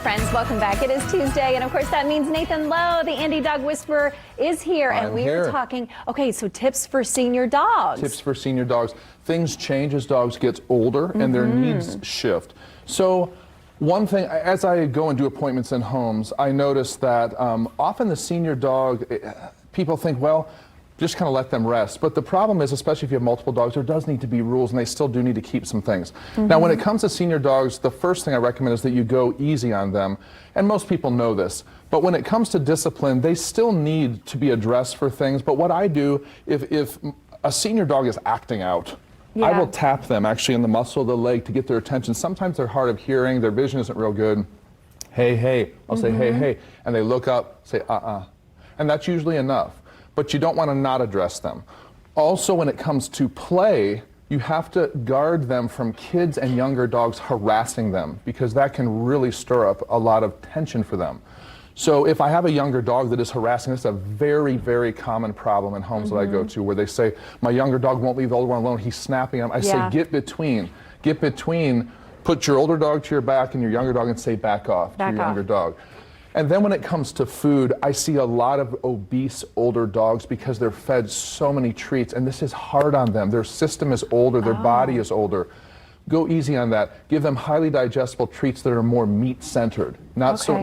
friends, welcome back. It is Tuesday, and of course that means Nathan Lowe, the Indy Dog Whisperer, is here, and we are talking, okay, so tips for senior dogs. Tips for senior dogs. Things change as dogs get older and their needs shift. So one thing, as I go and do appointments in homes, I notice that often the senior dog, people think, well, just kind of let them rest. But the problem is, especially if you have multiple dogs, there does need to be rules, and they still do need to keep some things. Now, when it comes to senior dogs, the first thing I recommend is that you go easy on them. And most people know this. But when it comes to discipline, they still need to be addressed for things. But what I do, if a senior dog is acting out, I will tap them actually in the muscle of the leg to get their attention. Sometimes they're hard of hearing, their vision isn't real good. Hey, hey. I'll say, hey, hey. And they look up, say, And that's usually enough. But you don't want to not address them. Also, when it comes to play, you have to guard them from kids and younger dogs harassing them, because that can really stir up a lot of tension for them. So if I have a younger dog that is harassing, it's a very, very common problem in homes that I go to, where they say, my younger dog won't leave the older one alone, he's snapping at him. I say, get between, put your older dog to your back and your younger dog and say, back off to your younger dog. And then when it comes to food, I see a lot of obese older dogs because they're fed so many treats, and this is hard on them. Their system is older, their body is older. Go easy on that. Give them highly digestible treats that are more meat-centered. Not so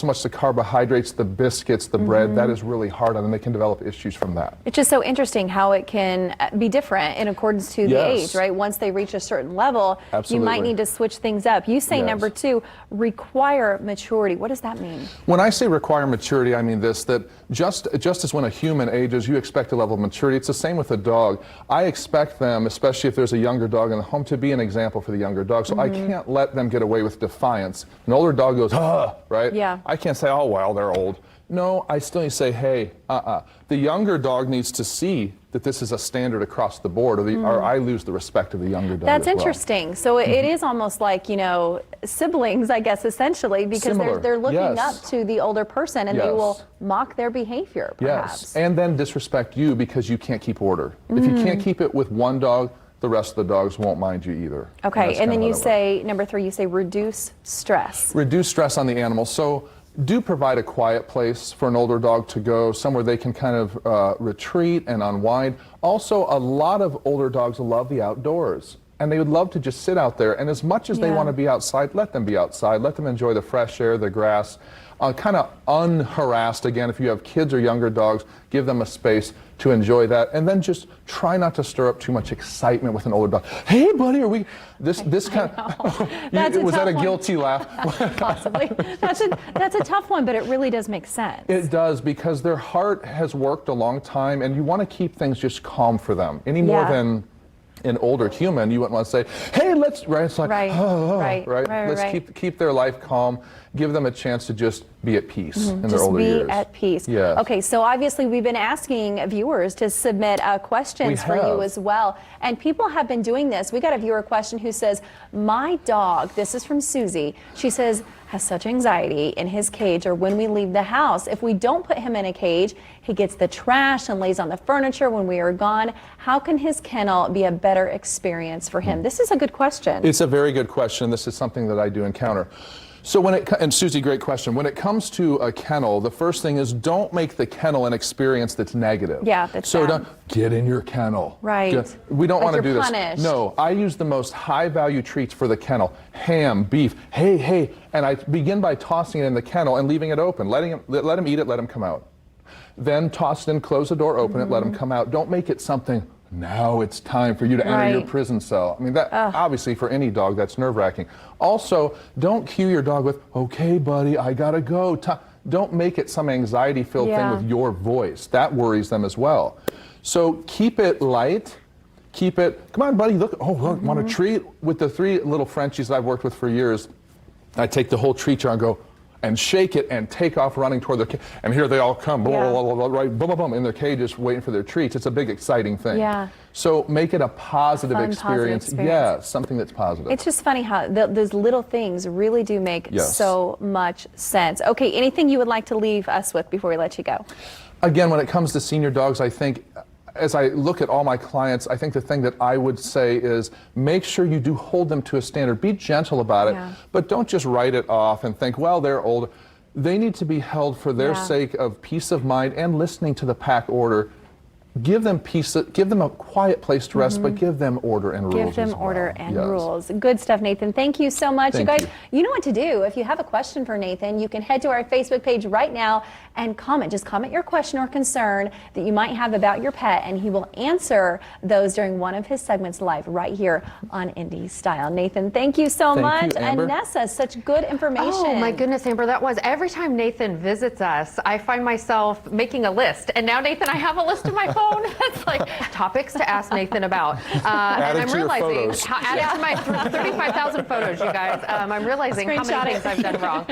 much the carbohydrates, the biscuits, the bread. That is really hard on them. They can develop issues from that. It's just so interesting how it can be different in accordance to the age, right? Once they reach a certain level, you might need to switch things up. You say number two, require maturity. What does that mean? When I say require maturity, I mean this, that just as when a human ages, you expect a level of maturity, it's the same with a dog. I expect them, especially if there's a younger dog in the home, to be an example for the younger dog. So I can't let them get away with defiance. An older dog goes, right? Yeah. I can't say, oh, well, they're old. No, I still need to say, hey, The younger dog needs to see that this is a standard across the board, or I lose the respect of the younger dog. That's interesting. So it is almost like, you know, siblings, I guess, essentially, because they're looking up to the older person, and they will mock their behavior, perhaps. Yes, and then disrespect you because you can't keep order. If you can't keep it with one dog, the rest of the dogs won't mind you either. Okay, and then you say, number three, you say reduce stress. Reduce stress on the animal. So do provide a quiet place for an older dog to go, somewhere they can kind of retreat and unwind. Also, a lot of older dogs love the outdoors, and they would love to just sit out there. And as much as they want to be outside, let them be outside. Let them enjoy the fresh air, the grass, kind of unharassed. Again, if you have kids or younger dogs, give them a space to enjoy that. And then just try not to stir up too much excitement with an older dog. Hey, buddy, are we... This kind of... was that a guilty laugh? Possibly. That's a tough one, but it really does make sense. It does, because their heart has worked a long time, and you want to keep things just calm for them. Any more than an older human, you wouldn't want to say, hey, let's... Right? It's like, let's keep their life calm. Give them a chance to just be at peace in their older years. Just be at peace. Yes. Okay, so obviously we've been asking viewers to submit questions for you as well. And people have been doing this. We got a viewer question who says, my dog, this is from Susie, she says, has such anxiety in his cage or when we leave the house. If we don't put him in a cage, he gets the trash and lays on the furniture when we are gone. How can his kennel be a better experience for him? This is a good question. It's a very good question. This is something that I do encounter. So and Susie, great question. When it comes to a kennel, the first thing is don't make the kennel an experience that's negative. Yeah, that's so don't get in your kennel. Right. We don't want to do this. Punished. No, I use the most high-value treats for the kennel: ham, beef. Hey, hey, and I begin by tossing it in the kennel and leaving it open, let him eat it, let him come out. Then toss it in, close the door, open it, let him come out. Don't make it something. Now it's time for you to enter your prison cell. I mean, that obviously for any dog, that's nerve-wracking. Also, don't cue your dog with, okay, buddy, I gotta go. Don't make it some anxiety-filled thing with your voice. That worries them as well. So keep it light. Keep it, come on, buddy, look, look, want a treat? With the 3 little Frenchies I've worked with for years, I take the whole treat jar and go, and shake it and take off running toward their cage. And here they all come, in their cages waiting for their treats. It's a big, exciting thing. Yeah. So make it a positive experience. Yeah, something that's positive. It's just funny how those little things really do make so much sense. Okay, anything you would like to leave us with before we let you go? Again, when it comes to senior dogs, I think as I look at all my clients, I think the thing that I would say is make sure you do hold them to a standard. Be gentle about it, but don't just write it off and think, well, they're old. They need to be held for their sake of peace of mind and listening to the pack order. Give them peace, give them a quiet place to rest, but give them order and rules. Give them as well. order and rules. Good stuff, Nathan. Thank you so much. You guys, you know what to do. If you have a question for Nathan, you can head to our Facebook page right now and comment. Just comment your question or concern that you might have about your pet, and he will answer those during one of his segments live right here on Indy Style. Nathan, thank you so much. And Nessa, such good information. Oh my goodness, Amber, that was. Every time Nathan visits us, I find myself making a list. And now, Nathan, I have a list in my phone. It's like topics to ask Nathan about. And I'm realizing, add it to my 35,000 photos, you guys. I'm realizing how many things I've done wrong.